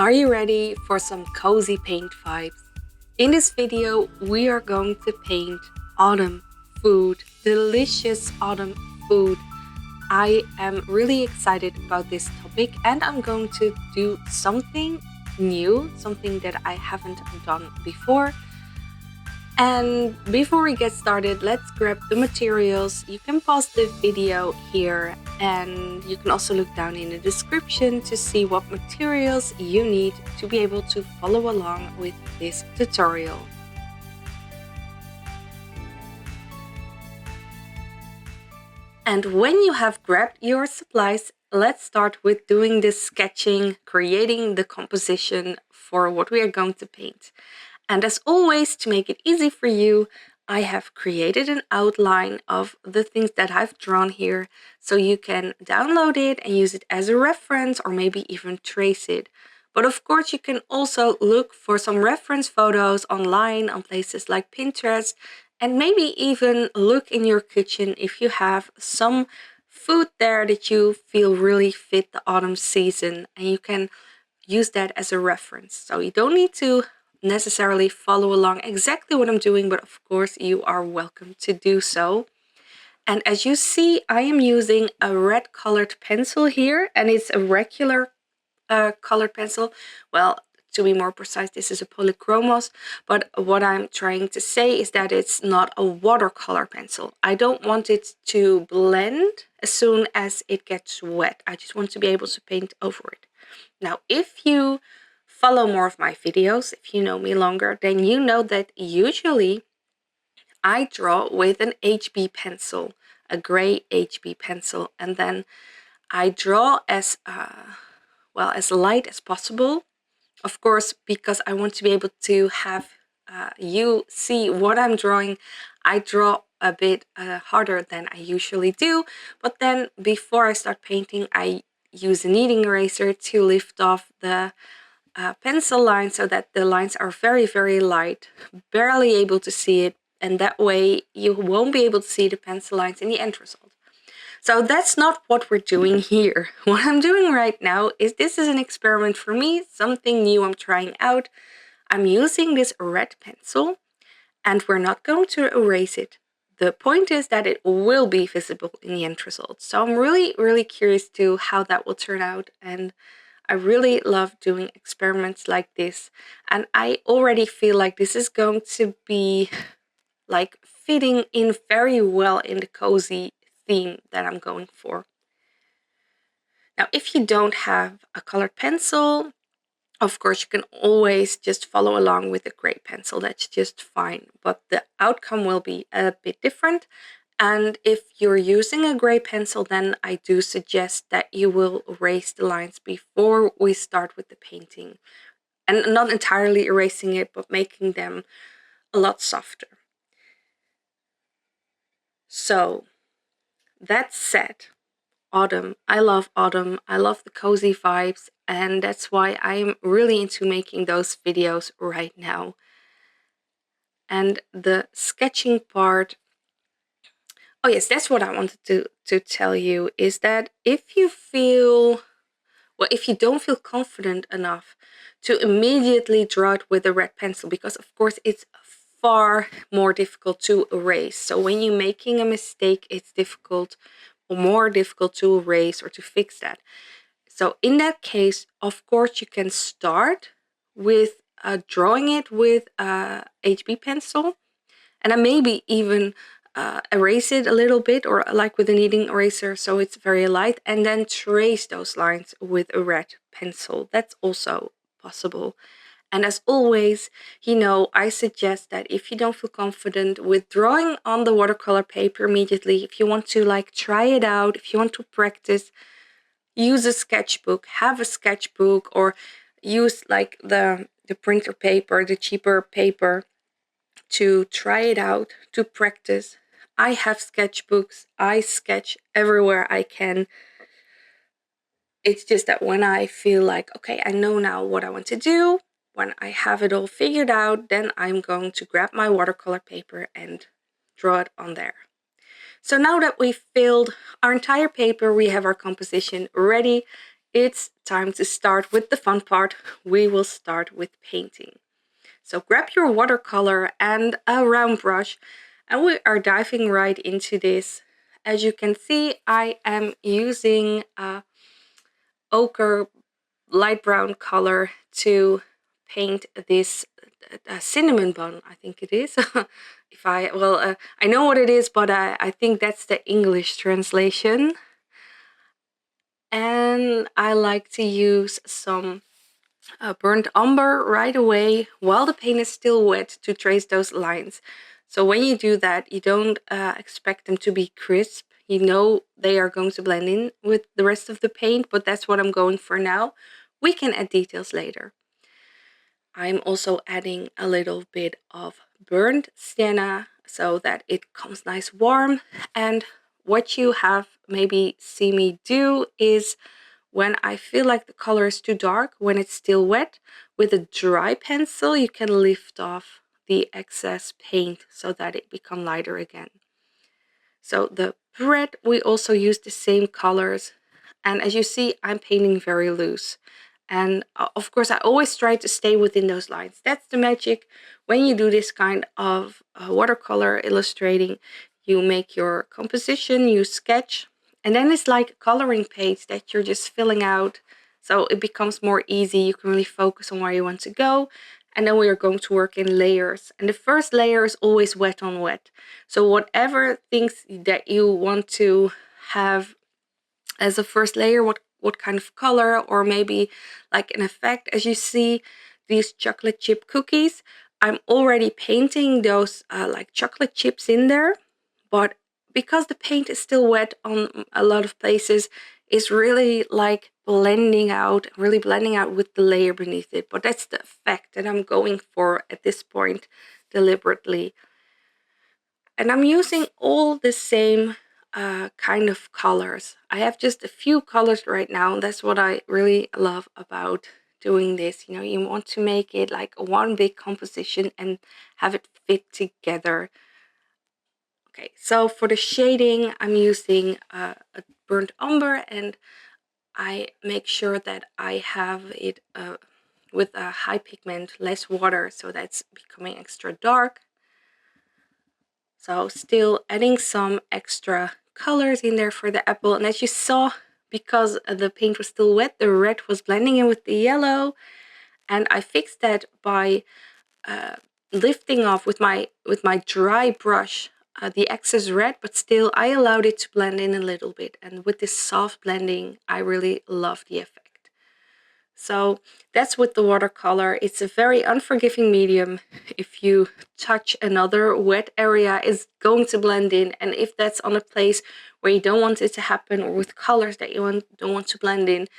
Are you ready for some cozy paint vibes? In this video, we are going to paint autumn food, delicious autumn food. I am really excited about this topic and I'm going to do something new, something that I haven't done before. And before we get started, let's grab the materials. You can pause the video here and you can also look down in the description to see what materials you need to be able to follow along with this tutorial. And when you have grabbed your supplies, let's start with doing the sketching, creating the composition for what we are going to paint. And as always, to make it easy for you, I have created an outline of the things that I've drawn here, so you can download it and use it as a reference or maybe even trace it. But of course, you can also look for some reference photos online on places like Pinterest, and maybe even look in your kitchen if you have some food there that you feel really fit the autumn season, and you can use that as a reference. So you don't need to necessarily follow along exactly what I'm doing, but of course you are welcome to do so. And as you see, I am using a red colored pencil here, and it's a regular colored pencil. Well, to be more precise, this is a polychromos, but what I'm trying to say is that it's not a watercolor pencil. I don't want it to blend as soon as it gets wet. I just want to be able to paint over it. Now, if you follow more of my videos, if you know me longer, then you know that usually I draw with an HB pencil, a gray HB pencil, and then I draw as as light as possible. Of course, because I want to be able to have you see what I'm drawing, I draw a bit harder than I usually do. But then before I start painting, I use a kneading eraser to lift off the pencil line so that the lines are very, very light, barely able to see it, and that way you won't be able to see the pencil lines in the end result. So that's not what we're doing here. What I'm doing right now is this is an experiment for me, something new I'm trying out. I'm using this red pencil and we're not going to erase it. The point is that it will be visible in the end result. So I'm really, really curious to how that will turn out, and I really love doing experiments like this, and I already feel like this is going to be like fitting in very well in the cozy theme that I'm going for. Now, if you don't have a colored pencil, of course, you can always just follow along with a gray pencil. That's just fine, but the outcome will be a bit different. And if you're using a gray pencil, then I do suggest that you will erase the lines before we start with the painting. And not entirely erasing it, but making them a lot softer. So, that said, autumn. I love autumn. I love the cozy vibes, and that's why I'm really into making those videos right now. And the sketching part, oh yes, that's what I wanted to tell you, is that if you feel, well, if you don't feel confident enough to immediately draw it with a red pencil, because of course it's far more difficult to erase. So when you're making a mistake, it's difficult or more difficult to erase or to fix that. So in that case, of course, you can start with drawing it with a HB pencil, and then maybe even erase it a little bit, or like with a kneading eraser, so it's very light, and then trace those lines with a red pencil. That's also possible. And as always, I suggest that if you don't feel confident with drawing on the watercolor paper immediately, if you want to like try it out, if you want to practice, use a sketchbook, have a sketchbook, or use like the printer paper, the cheaper paper, to try it out, to practice. I have sketchbooks. I sketch everywhere I can. It's just that when I feel like, okay, I know now what I want to do, when I have it all figured out, then I'm going to grab my watercolor paper and draw it on there. So now that we've filled our entire paper, we have our composition ready. it's time to start with the fun part. We will start with painting. So grab your watercolor and a round brush, and we are diving right into this. As you can see, I am using a ochre light brown color to paint this cinnamon bun, I think it is. I know what it is, but I think that's the English translation. And I like to use some burnt umber right away while the paint is still wet to trace those lines. So when you do that, you don't expect them to be crisp. You know they are going to blend in with the rest of the paint, but that's what I'm going for now. We can add details later. I'm also adding a little bit of burnt sienna so that it comes nice warm. And what you have maybe see me do is when I feel like the color is too dark, when it's still wet, with a dry pencil, you can lift off the excess paint so that it becomes lighter again. So the bread, we also use the same colors. And as you see, I'm painting very loose. And of course, I always try to stay within those lines. That's the magic. When you do this kind of watercolor illustrating, you make your composition, you sketch, and then it's like a coloring page that you're just filling out. So it becomes more easy. You can really focus on where you want to go. And then we are going to work in layers. And the first layer is always wet on wet. So whatever things that you want to have as a first layer, what kind of color, or maybe like an effect. As you see these chocolate chip cookies, I'm already painting those like chocolate chips in there, but because the paint is still wet on a lot of places, it's really like blending out with the layer beneath it. But that's the effect that I'm going for at this point deliberately. And I'm using all the same kind of colors. I have just a few colors right now. That's what I really love about doing this. You know, you want to make it like one big composition and have it fit together. Okay, so for the shading, I'm using a burnt umber, and I make sure that I have it with a high pigment, less water, so that's becoming extra dark. So still adding some extra colors in there for the apple. And as you saw, because the paint was still wet, the red was blending in with the yellow. And I fixed that by lifting off with my dry brush the excess red, but still I allowed it to blend in a little bit. And with this soft blending, I really love the effect. So that's with the watercolor. It's a very unforgiving medium. If you touch another wet area, it's going to blend in. And if that's on a place where you don't want it to happen, or with colors that you don't want to blend in,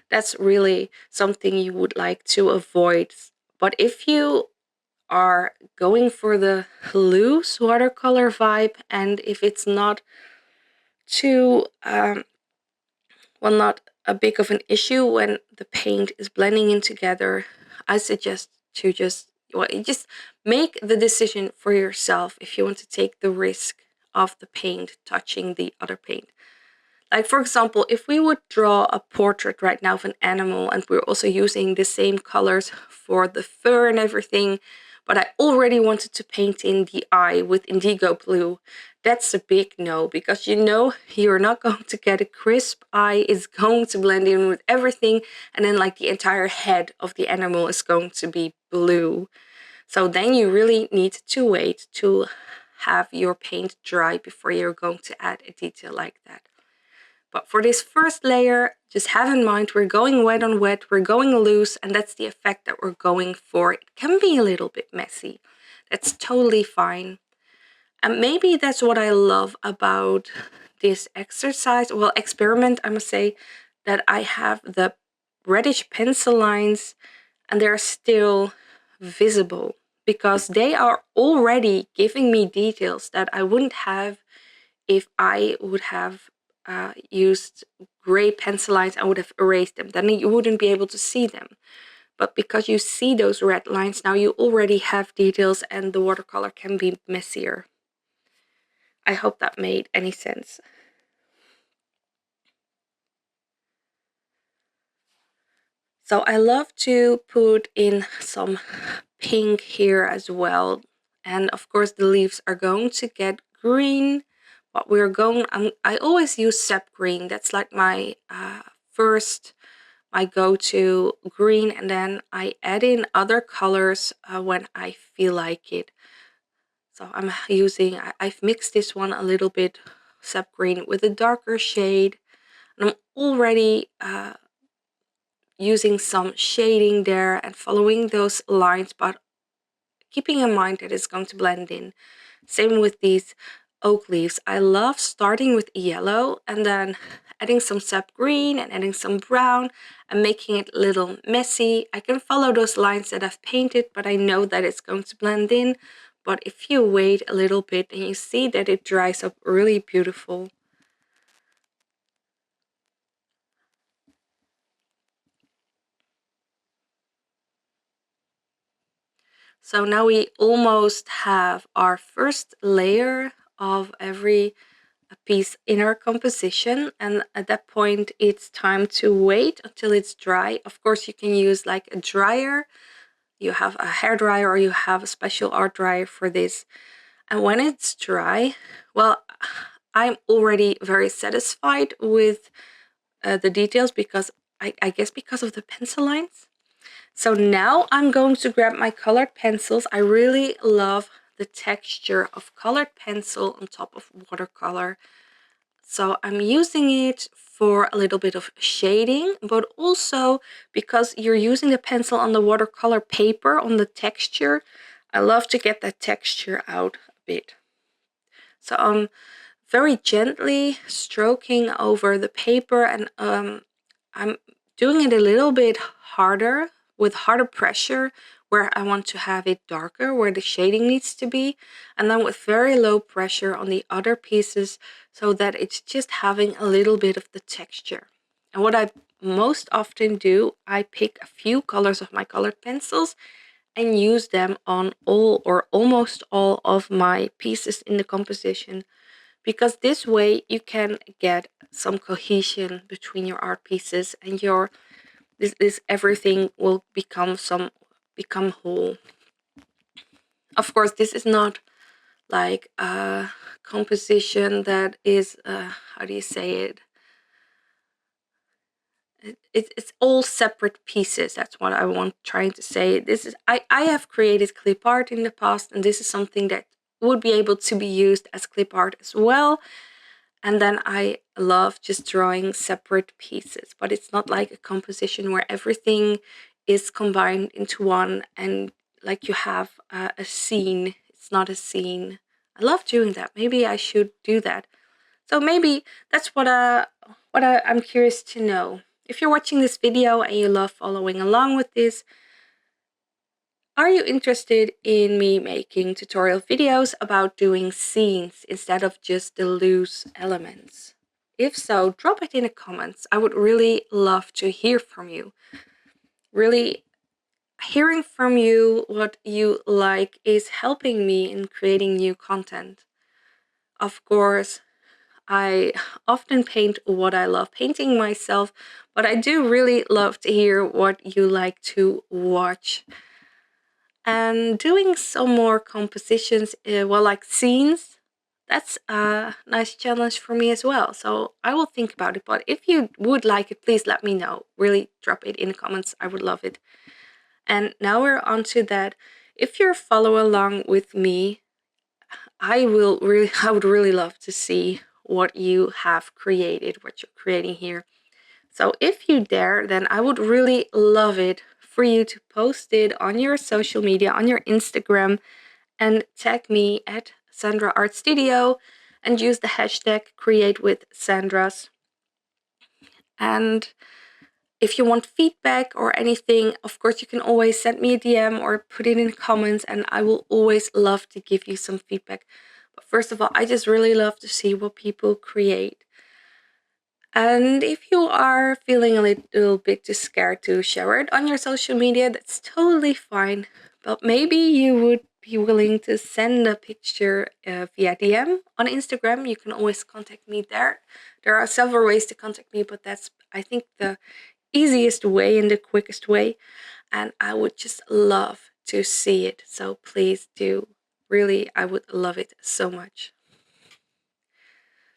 that's really something you would like to avoid. But if you are going for the loose watercolor vibe, and if it's not too not a big of an issue when the paint is blending in together, I suggest to just make the decision for yourself if you want to take the risk of the paint touching the other paint. Like, for example, if we would draw a portrait right now of an animal, and we're also using the same colors for the fur and everything, but I already wanted to paint in the eye with indigo blue, that's a big no, because you know you're not going to get a crisp eye. It's going to blend in with everything, and then like the entire head of the animal is going to be blue. So then you really need to wait to have your paint dry before you're going to add a detail like that. But for this first layer, just have in mind we're going wet on wet, we're going loose, and that's the effect that we're going for. It can be a little bit messy. That's totally fine. And maybe that's what I love about this exercise, well, experiment, I must say, that I have the reddish pencil lines and they're still visible because they are already giving me details that I wouldn't have if I would have used gray pencil lines. I would have erased them. Then you wouldn't be able to see them. But because you see those red lines now, you already have details and the watercolor can be messier. I hope that made any sense. So I love to put in some pink here as well. And of course the leaves are going to get green. But I always use sap green. That's like my first, my go-to green. And then I add in other colors when I feel like it. So I've mixed this one a little bit, sap green, with a darker shade. And I'm already using some shading there and following those lines, but keeping in mind that it's going to blend in. Same with these oak leaves. I love starting with yellow and then adding some sap green and adding some brown and making it a little messy. I can follow those lines that I've painted, but I know that it's going to blend in. But if you wait a little bit and you see that it dries up really beautiful. So now we almost have our first layer of every piece in our composition, and at that point it's time to wait until it's dry. Of course you can use like a dryer, you have a hair dryer or you have a special art dryer for this. And when it's dry, well, I'm already very satisfied with the details because I guess because of the pencil lines. So now I'm going to grab my colored pencils. I really love the texture of colored pencil on top of watercolor. So I'm using it for a little bit of shading, but also because you're using the pencil on the watercolor paper, on the texture, I love to get that texture out a bit. So I'm very gently stroking over the paper, and I'm doing it a little bit harder, with harder pressure where I want to have it darker, where the shading needs to be, and then with very low pressure on the other pieces so that it's just having a little bit of the texture. And what I most often do, I pick a few colors of my colored pencils and use them on all or almost all of my pieces in the composition, because this way you can get some cohesion between your art pieces and this everything will become whole. Of course, this is not like a composition that is how do you say it? It's all separate pieces. That's what I want trying to say. This is I have created clip art in the past, and this is something that would be able to be used as clip art as well. And then I love just drawing separate pieces, but it's not like a composition where everything is combined into one and like you have a scene. It's not a scene. I love doing that. Maybe I should do that. So maybe that's I'm curious to know. If you're watching this video and you love following along with this, are you interested in me making tutorial videos about doing scenes instead of just the loose elements? If so, drop it in the comments. I would really love to hear from you. Really, hearing from you what you like is helping me in creating new content. Of course, I often paint what I love painting myself, but I do really love to hear what you like to watch. And doing some more compositions, well, like scenes, that's a nice challenge for me as well. So I will think about it. But if you would like it, please let me know. Really drop it in the comments. I would love it. And now we're on to that. If you're follow along with me, I would really love to see what you have created, what you're creating here. So if you dare, then I would really love it for you to post it on your social media, on your Instagram, and tag me at Sandra Art Studio and use the hashtag #CreateWithSandras. And if you want feedback or anything, of course, you can always send me a DM or put it in the comments, and I will always love to give you some feedback. But first of all, I just really love to see what people create. And if you are feeling a little bit too scared to share it on your social media, that's totally fine. But maybe you would be willing to send a picture via DM on Instagram. You can always contact me there. There are several ways to contact me, but that's, I think, the easiest way and the quickest way. And I would just love to see it. So please do. Really, I would love it so much.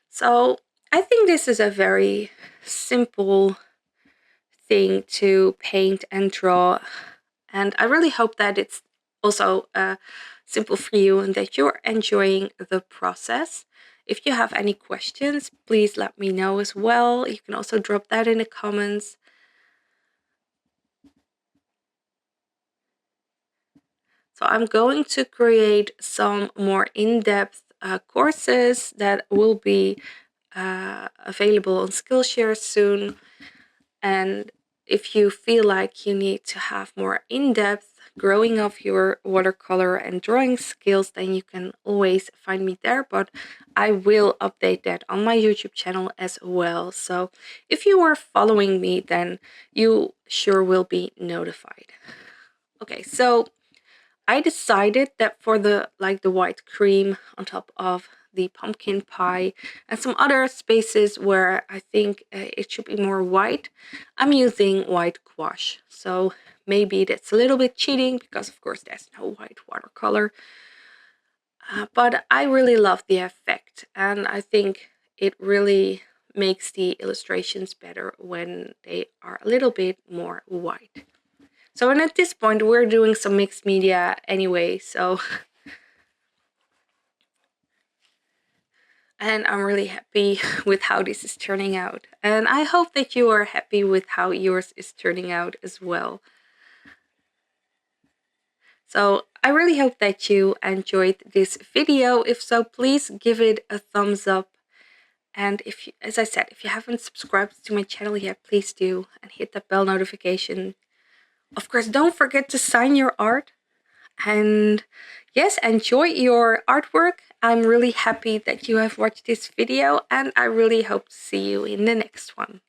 So I think this is a very simple thing to paint and draw. And I really hope that it's also simple for you and that you're enjoying the process. If you have any questions, please let me know as well. You can also drop that in the comments. So I'm going to create some more in-depth courses that will be available on Skillshare soon. And if you feel like you need to have more in-depth growing of your watercolor and drawing skills, then you can always find me there. But I will update that on my YouTube channel as well. So if you are following me, then you sure will be notified. Okay, so I decided that for the white cream on top of the pumpkin pie and some other spaces where I think it should be more white, I'm using white gouache. So maybe that's a little bit cheating because of course there's no white watercolor. But I really love the effect, and I think it really makes the illustrations better when they are a little bit more white. So, and at this point, we're doing some mixed media anyway, so. And I'm really happy with how this is turning out. And I hope that you are happy with how yours is turning out as well. So I really hope that you enjoyed this video. If so, please give it a thumbs up. And if you, as I said, if you haven't subscribed to my channel yet, please do and hit that bell notification. Of course, don't forget to sign your art. And yes, enjoy your artwork. I'm really happy that you have watched this video, and I really hope to see you in the next one.